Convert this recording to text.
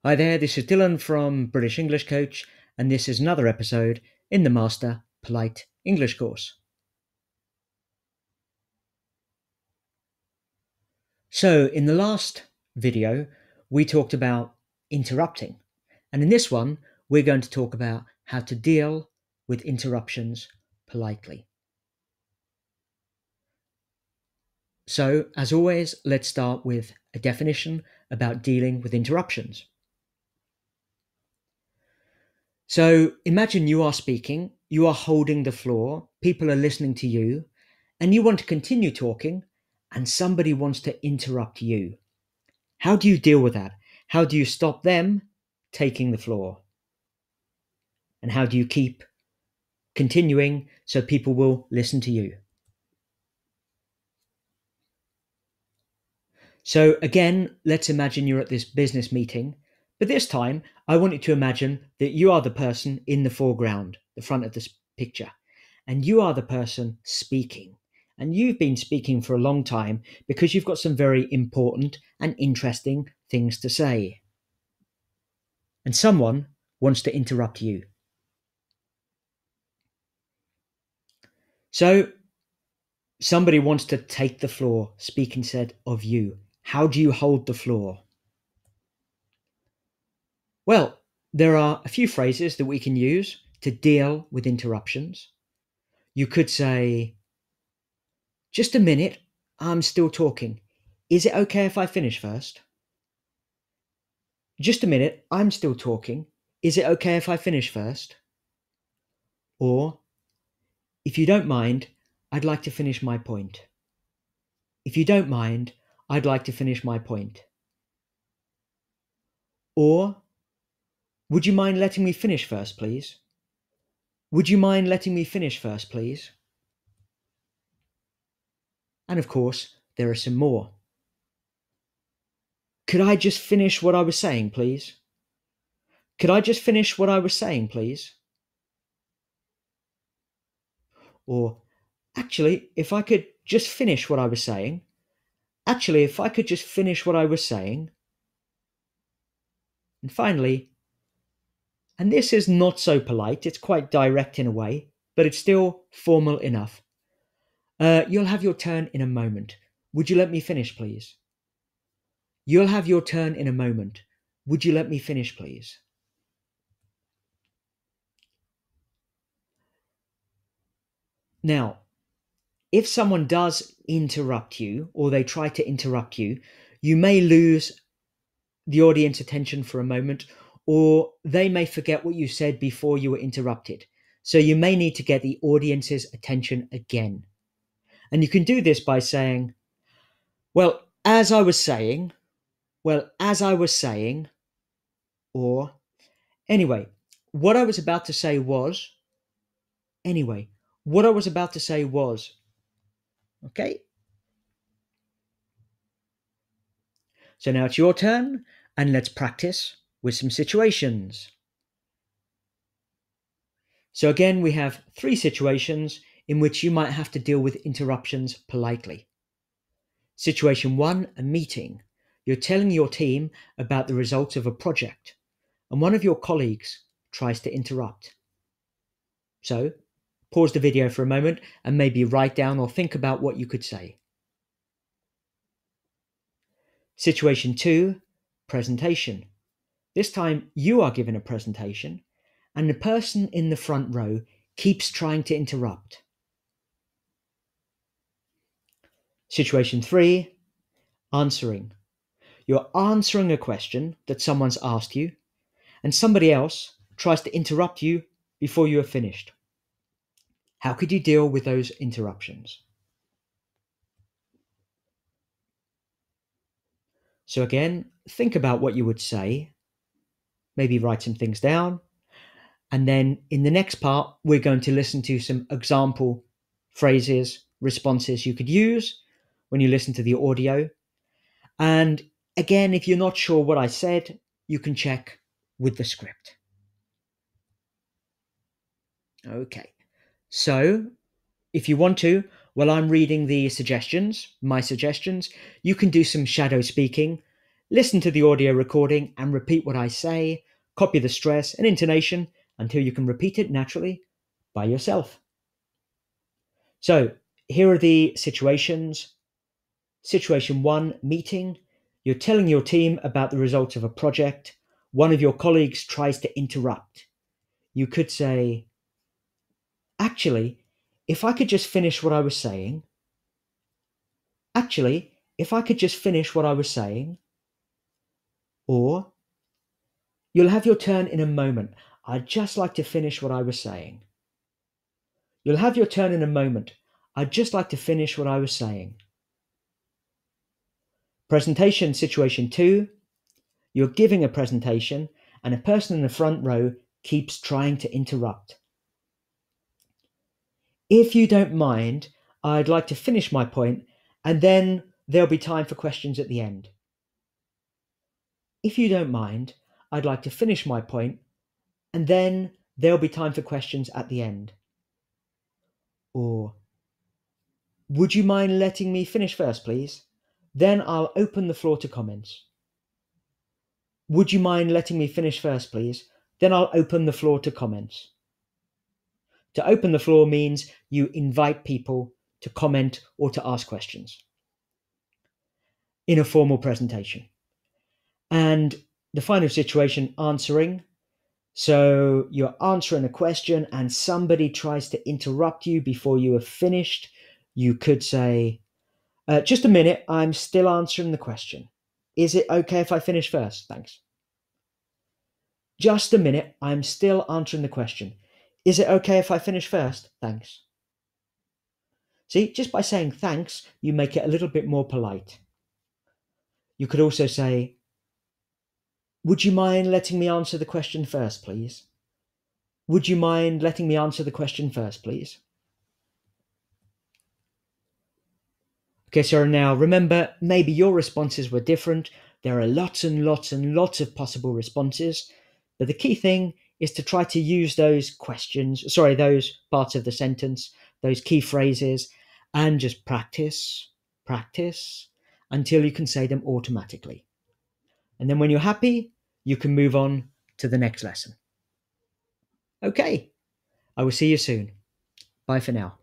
Hi there, this is Dylan from British English Coach, and this is another episode in the Master Polite English course. So, in the last video, we talked about interrupting, and in this one, we're going to talk about how to deal with interruptions politely. So, as always, let's start with a definition about dealing with interruptions. So imagine you are speaking, you are holding the floor, people are listening to you, and you want to continue talking, and somebody wants to interrupt you. How do you deal with that? How do you stop them taking the floor? And how do you keep continuing so people will listen to you? So again, let's imagine you're at this business meeting, but this time I want you to imagine that you are the person in the foreground, the front of this picture, and you are the person speaking. And you've been speaking for a long time because you've got some very important and interesting things to say. And someone wants to interrupt you. So somebody wants to take the floor, speak instead of you. How do you hold the floor? Well, there are a few phrases that we can use to deal with interruptions. You could say, just a minute, I'm still talking. Is it okay if I finish first? Just a minute, I'm still talking. Is it okay if I finish first? Or, if you don't mind, I'd like to finish my point. If you don't mind, I'd like to finish my point. Or, would you mind letting me finish first, please? Would you mind letting me finish first, please? And of course, there are some more. Could I just finish what I was saying, please? Could I just finish what I was saying, please? Or, actually, if I could just finish what I was saying. Actually, if I could just finish what I was saying. And finally, and this is not so polite, it's quite direct in a way, but it's still formal enough. You'll have your turn in a moment. Would you let me finish, please? You'll have your turn in a moment. Would you let me finish, please? Now, if someone does interrupt you or they try to interrupt you, you may lose the audience attention for a moment, or they may forget what you said before you were interrupted. So you may need to get the audience's attention again. And you can do this by saying, well, as I was saying, or anyway, what I was about to say was, anyway, what I was about to say was, okay? So now it's your turn, and let's practice with some situations. So again, we have 3 situations in which you might have to deal with interruptions politely. Situation 1, a meeting. You're telling your team about the results of a project, and one of your colleagues tries to interrupt. So, pause the video for a moment and maybe write down or think about what you could say. Situation 2, presentation. This time you are given a presentation, and the person in the front row keeps trying to interrupt. Situation 3, answering. You're answering a question that someone's asked you, and somebody else tries to interrupt you before you have finished. How could you deal with those interruptions? So again, think about what you would say, maybe write some things down, and then in the next part, we're going to listen to some example phrases, responses you could use when you listen to the audio. And again, if you're not sure what I said, you can check with the script. Okay, so if you want to, while I'm reading the suggestions, my suggestions, you can do some shadow speaking. Listen to the audio recording and repeat what I say. Copy the stress and intonation until you can repeat it naturally by yourself. So, here are the situations. Situation 1, meeting. You're telling your team about the results of a project. One of your colleagues tries to interrupt. You could say, actually, if I could just finish what I was saying. Actually, if I could just finish what I was saying. Or, you'll have your turn in a moment. I'd just like to finish what I was saying. You'll have your turn in a moment. I'd just like to finish what I was saying. Presentation situation 2. You're giving a presentation and a person in the front row keeps trying to interrupt. If you don't mind, I'd like to finish my point and then there'll be time for questions at the end. If you don't mind, I'd like to finish my point and then there'll be time for questions at the end. Or, would you mind letting me finish first, please? Then I'll open the floor to comments. Would you mind letting me finish first, please? Then I'll open the floor to comments. To open the floor means you invite people to comment or to ask questions in a formal presentation. And the final situation, answering. So you're answering a question and somebody tries to interrupt you before you have finished. You could say, just a minute, I'm still answering the question. Is it okay if I finish first? Thanks. Just a minute, I'm still answering the question. Is it okay if I finish first? Thanks. See, just by saying thanks, you make it a little bit more polite. You could also say, would you mind letting me answer the question first, please? Would you mind letting me answer the question first, please? Okay, so now remember, maybe your responses were different. There are lots and lots and lots of possible responses. But the key thing is to try to use those parts of the sentence, those key phrases, and just practice until you can say them automatically. And then when you're happy, you can move on to the next lesson. Okay, I will see you soon. Bye for now.